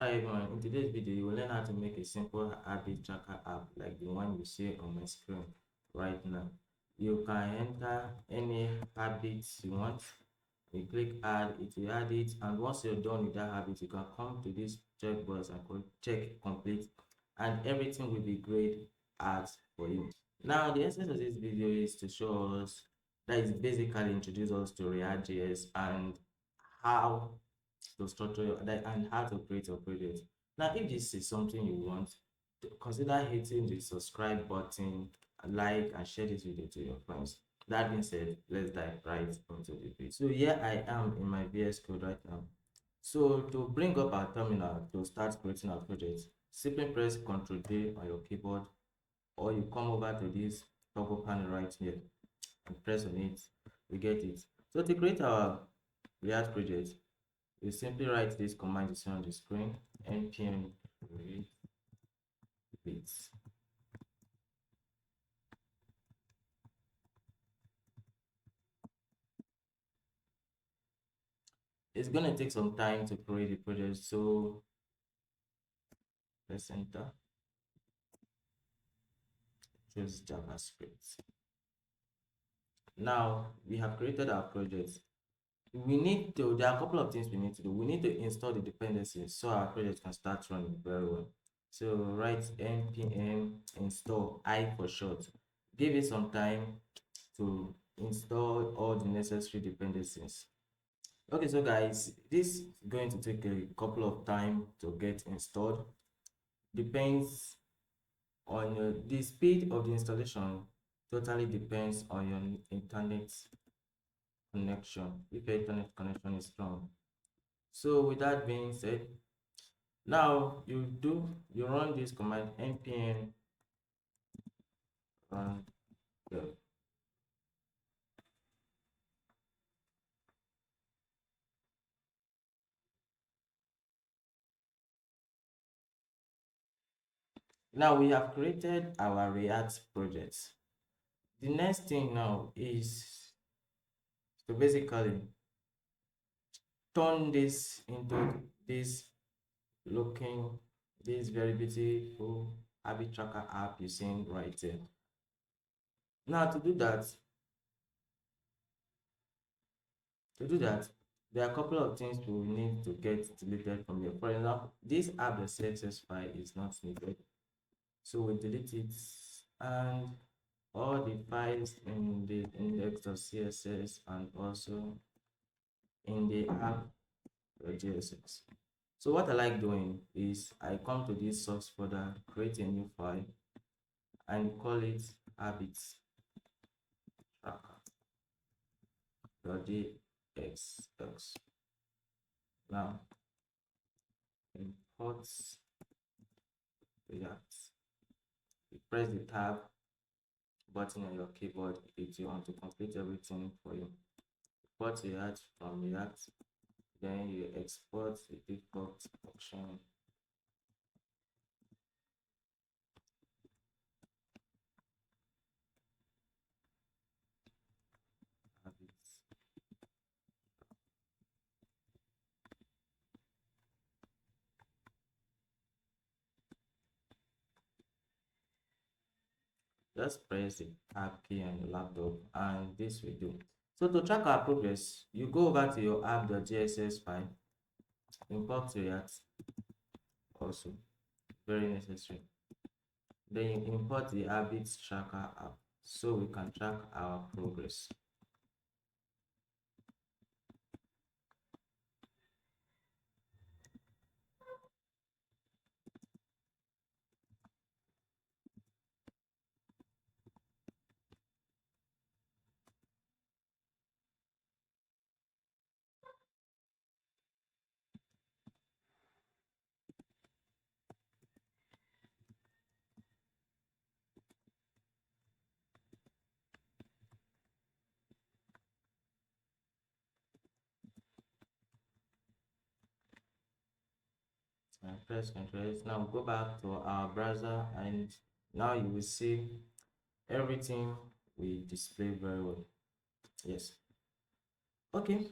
Hi everyone, in today's video you will learn how to make a simple habit tracker app like the one you see on my screen right now. You can enter any habits you want, you click add, it will add it, and once you're done with that habit you can come to this checkbox and check complete, and everything will be great as for you. Now the essence of this video is to show us, that is basically introduce us to Reactjs and how to structure your and how to create your project. Now, if this is something you want, consider hitting the subscribe button, like, and share this video to your friends. That being said, let's dive right into the video. So here I am in my VS Code right now. So to bring up our terminal to start creating our project, simply press Ctrl J on your keyboard, or you come over to this toggle panel right here and press on it. We get it. So to create our React project, you simply write this command you see on the screen, npm create bits. It's gonna take some time to create the project, so let's enter. Choose JavaScript. Now we have created our project. There are a couple of things we need to do. We need to install the dependencies so our project can start running very well. So write npm install I for short. Give it some time to install all the necessary dependencies. Okay, so guys, this is going to take a couple of time to get installed. Depends on the speed of the installation. Totally depends on your internet connection, if your internet connection is strong. So with that being said, now you run this command npm run dev. Now we have created our React project. The next thing now is to basically turn this into looking this very beautiful habit tracker app you're seeing right there. Now to do that, there are a couple of things we need to get deleted from here. For example, this app.css file is not needed, so we delete it, and all the files in the index.css and also in the app.js. So what I like doing is I come to this source folder, create a new file, and call it habits tracker.dxx. Now import React. You press the tab button on your keyboard if you want to complete everything for you. Import React from React, then you export the default function. Habits. Just press the tab key on your laptop and this will do. So to track our progress, you go over to your app.js file, import React, also very necessary. Then you import the habits tracker app so we can track our progress. And press Ctrl S. Now go back to our browser and now you will see everything we display very well. Yes. Okay,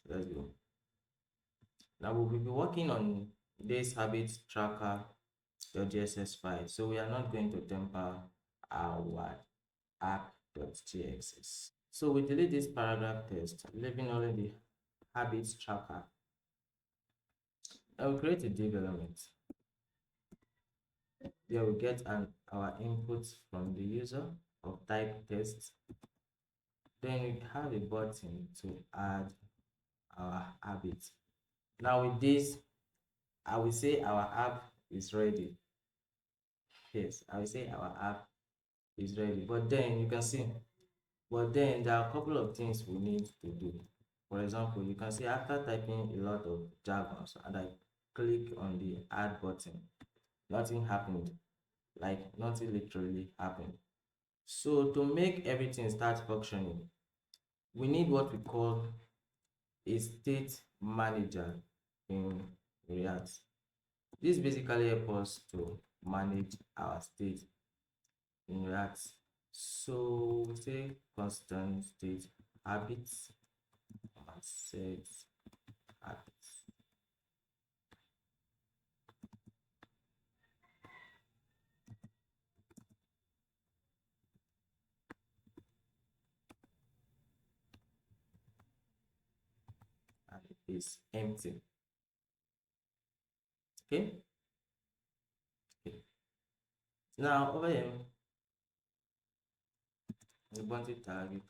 let's go. Now we will be working on this habit tracker your GSS file. So we are not going to temper our app.js. So we delete this paragraph text, leaving only the habits tracker. I will create a div element. There we get our input from the user of type text. Then we have a button to add our habit. Now with this, I will say our app is ready. Yes, I will say our app is ready. But then you can see, there are a couple of things we need to do. For example, you can see after typing a lot of jargons and I click on the add button, nothing happened. Like nothing literally happened. So to make everything start functioning, we need what we call a state manager in React. This basically helps us to manage our state in React. So we say constant state habits and set habits. And it is empty. Okay? Okay. Now over here, the button tag,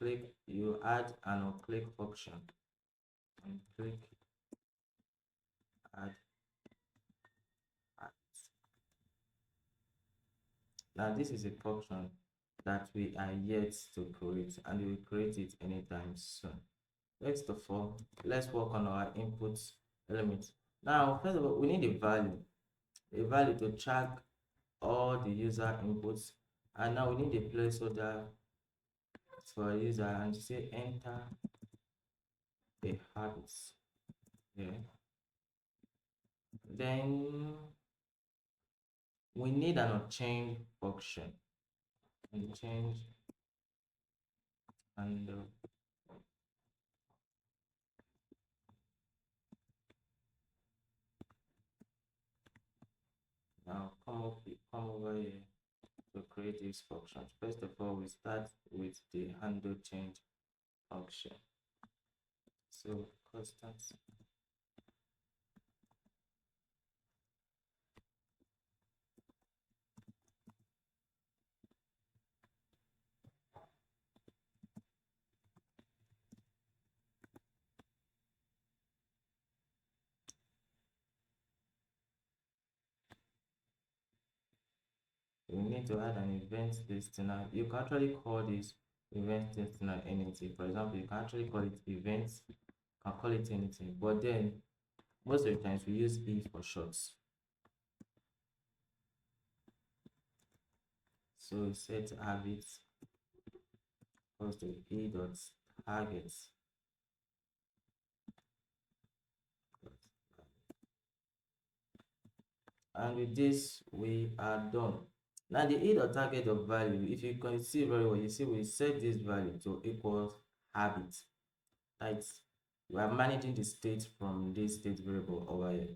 you add an unclick function and click add. Now this is a function that we are yet to create and we will create it anytime soon. First of all, let's work on our input element. Now, first of all, we need a value to track all the user inputs. And now we need a placeholder for a user and say enter the habits. Yeah. Then we need an unchained function. Unchained and now come over here to create these functions. First of all, we start with the handle change function. So constant we need to add an event listener. You can actually call this event listener anything. For example, you can actually call it events, can call it anything, but then most of the times we use E for shorts. So set habits equals to E dot targets. And with this, we are done. Now the E dot target of value, if you can see very well, you see we set this value to equals habit. Right? We are managing the state from this state variable over here.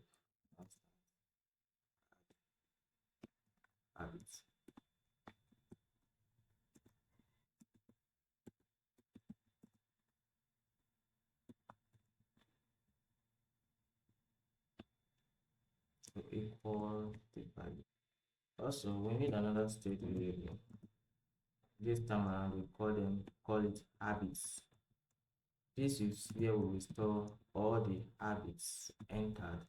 Habit. To equal the value. Also, we need another state variable. This time around, we call it habits. This is where we will store all the habits entered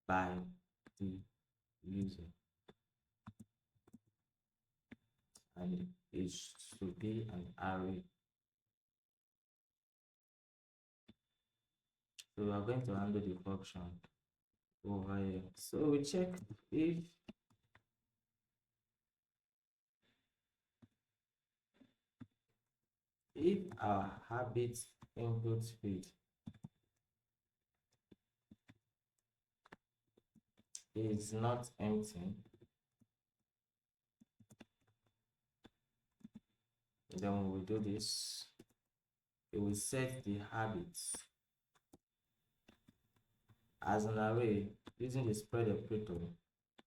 by the user, and it should be an array. So we are going to handle the function over here. So we check if our habit input field is not empty, then we will do this. It will set the habits as an array using the spread operator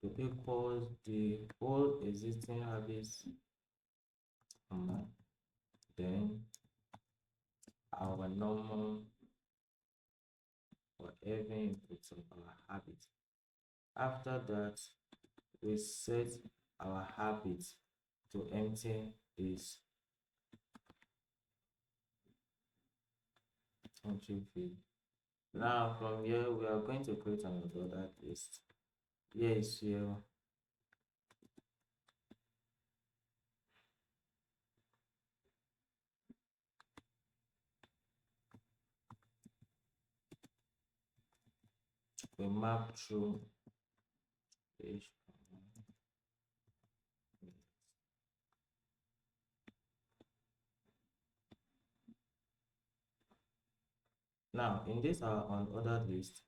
to equal the whole existing habits, then our normal for every input of our habit. After that, we set our habit to empty this entry field. Now from here we are going to create another list. Here is here we map through page. Now in this our unordered list,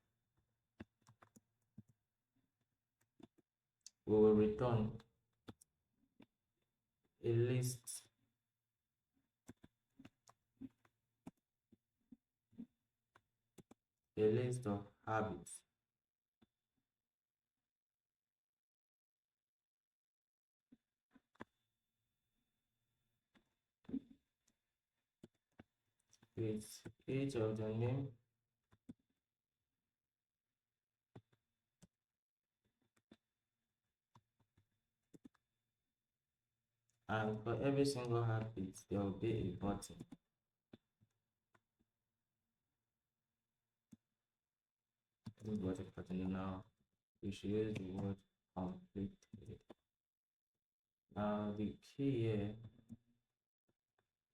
we will return a list of habits with each of the name and for every single habit there will be a button. Now we should use the word completed. Now the key here,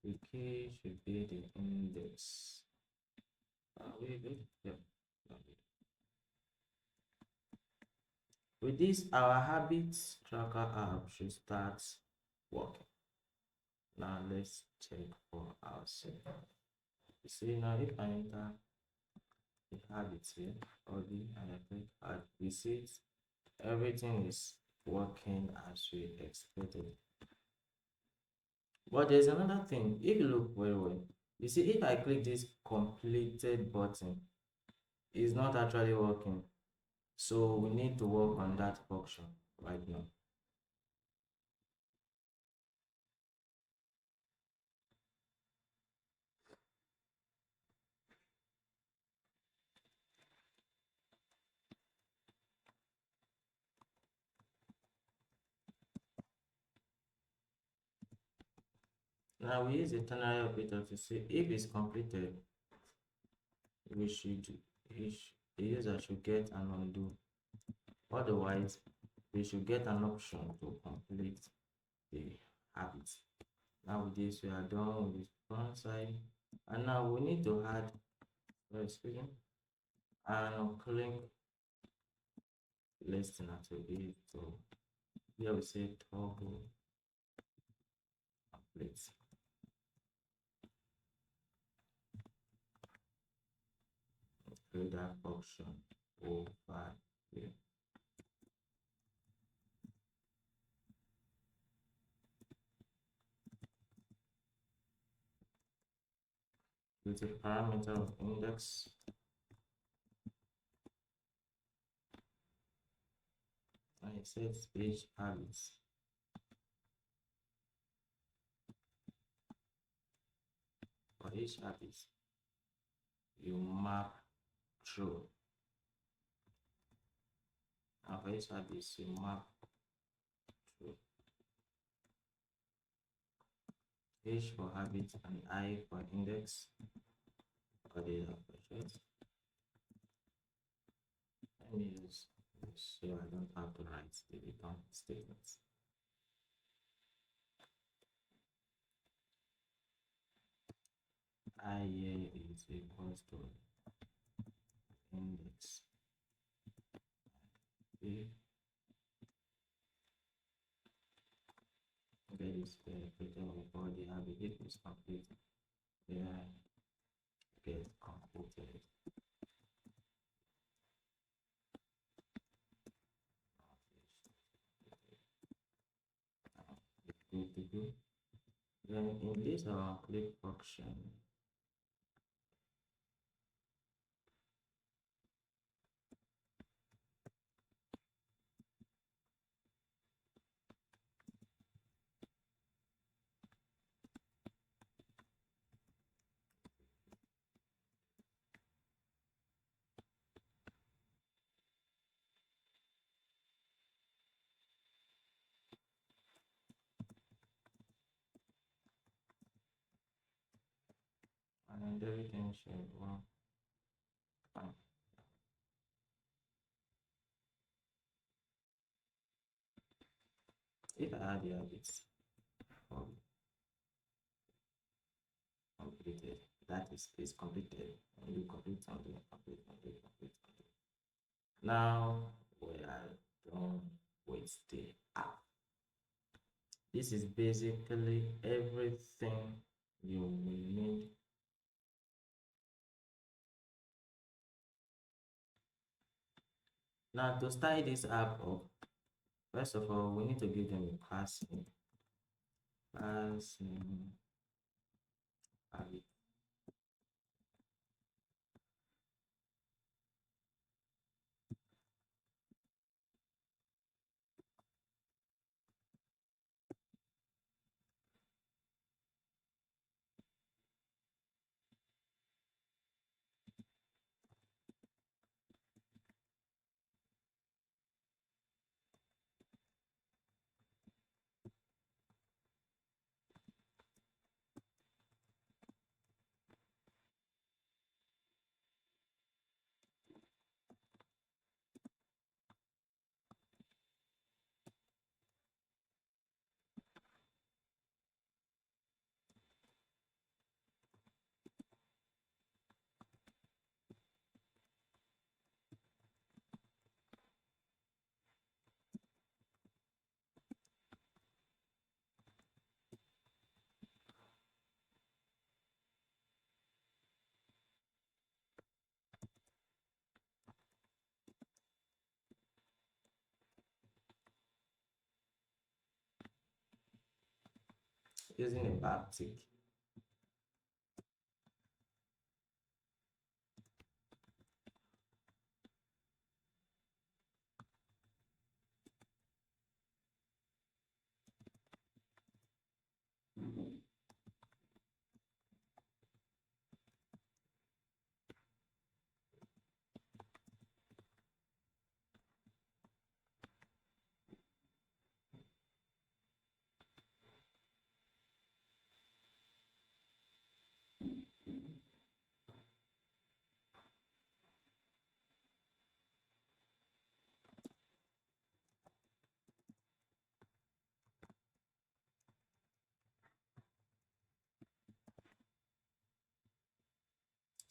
the key should be the index. Yeah. With this, our habits tracker app should start working. Now let's check for ourselves. You see now if I enter the habits here or the and I click add, we see everything is working as we expected. But there's another thing. If you look very well, you see if I click this completed button, it's not actually working. So we need to work on that function right now. Now we use the ternary operator to see if it's completed. The user should get an undo. Otherwise, we should get an option to complete the habit. Now with this, we are done with the front side, and now we need to add and click listener to it. So here we say toggle complete. Create that option over here. With a parameter of index, and it says page habits. For each habit, you map through. And for each habit, you map through. H for habit and I for index. For the operations. Let me use this so I don't have to write the return statements. I is equals to index B. That is the operator for the habit. If it's complete, yeah, get completed. Good to go. Then in this click function, and everything should work fine. If I have the habits completed, that is completed, and you complete something, complete. Now we are done with the app. This is basically everything you will need. Now to start this app up, first of all, we need to give them a password. Using a backtick.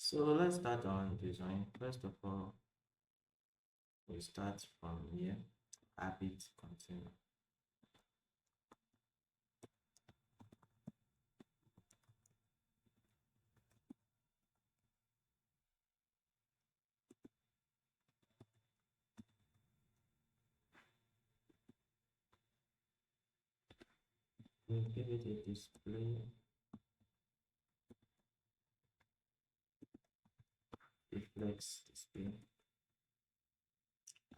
So let's start on design. First of all, we start from here, habit container. We give it a display, reflex display,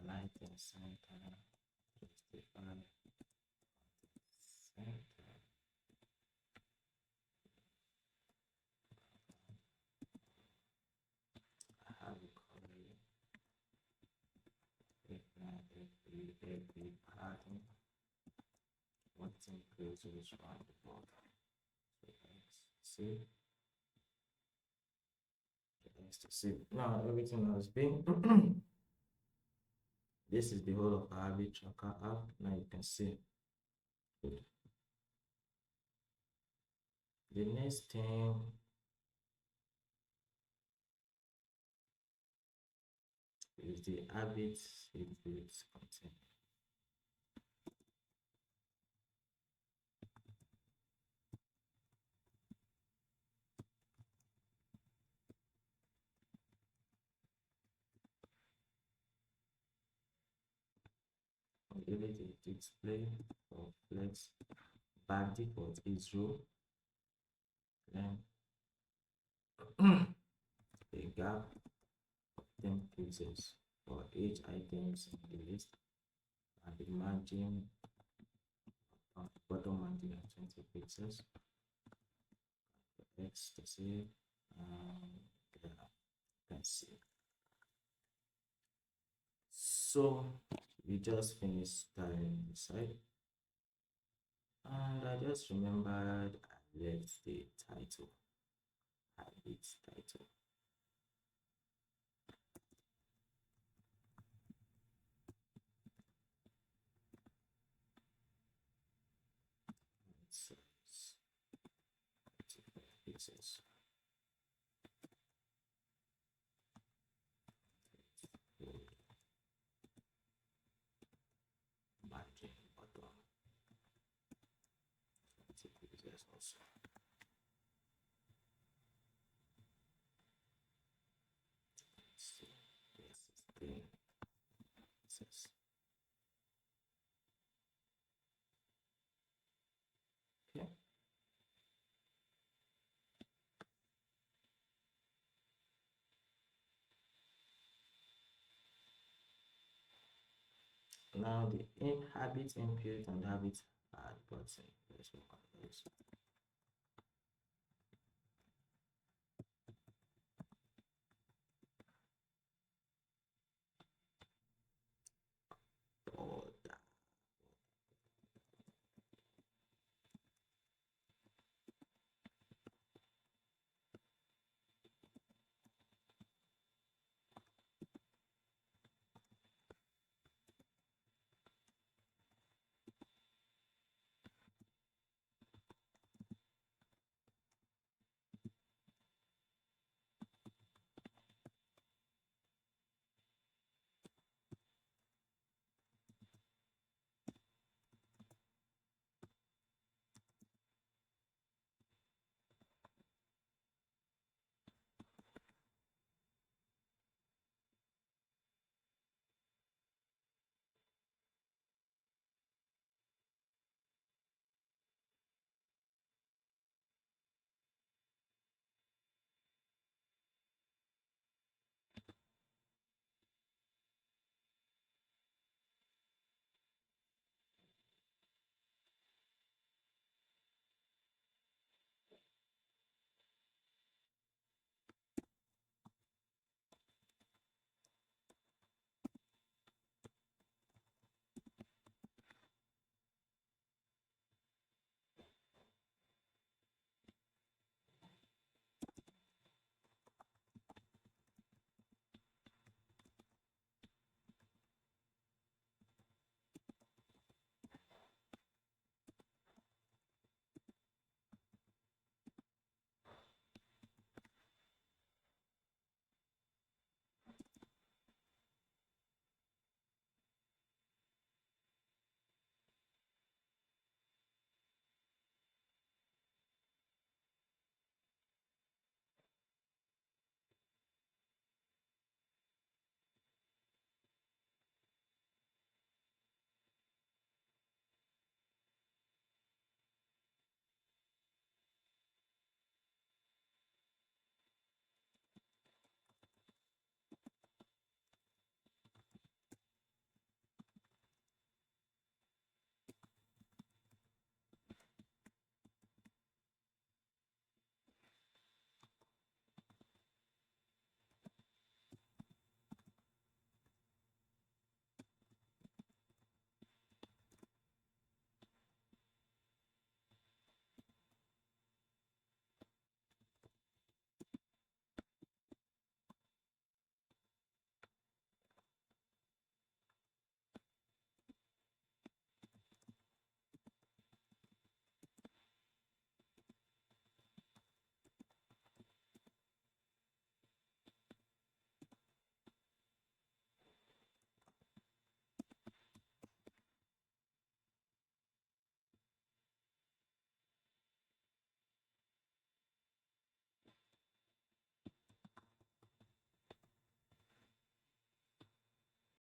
align center, justify center, have a color, every pattern, one thing close around the border. So see, to see. Now everything has been this is the whole of our habit tracker app. Now you can see. Good. The next thing is the habits inputs content. Give it a display or flex. Back default is row. Then a gap of 10 pixels for each items in the list, and the margin bottom margin of 20 pixels. X to see, yeah, you can see. So we just finished styling the site, and I just remembered I left the title. habit title. So pixels. Margin bottom. Pixels also. So yes, 16 pixels. Okay. Now the habit input and habit add button. Let's work on those.